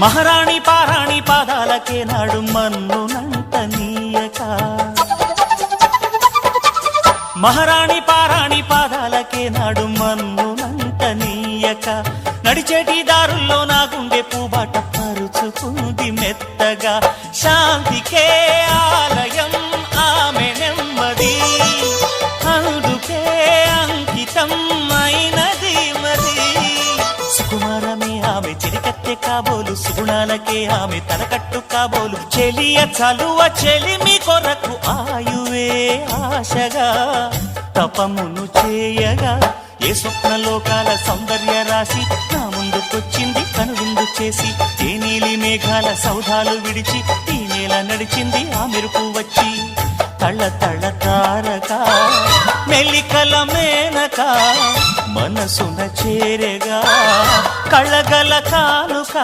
మహారాణి పారాణి పాదాలకే నాడు మన్నునంట నీయక మహారాణి పారాణి పాదాలకే నాడు మన్నునంట నీయక నడిచేటి దారుల్లో నా గుండె పూబాట పరుచుకుంది మెత్తగా శాంతికే ఆలయం ఆమె నెమ్మది అందుకే అంకితం అయినది మరి సుకుమారమే ఆమె చెలికత్తె కాబోలు సుగుణాలకే ఆమె తలకట్టు కాబోలు చెలియ చలువ చెలిమి కొరకు ఆయువే ఆశగా తపమును చేయగా ఏ స్వప్నలోకాల సౌందర్య రాశి నా ముందుకొచ్చింది కనువిందు చేసి ఏ నీలి మేఘాల సౌధాలు విడిచి ఈ నేల నడిచింది ఆ మెరుపు వచ్చి తళ తళ తారక మెలికల మేనక మనసున చేరగా కళగల కానుక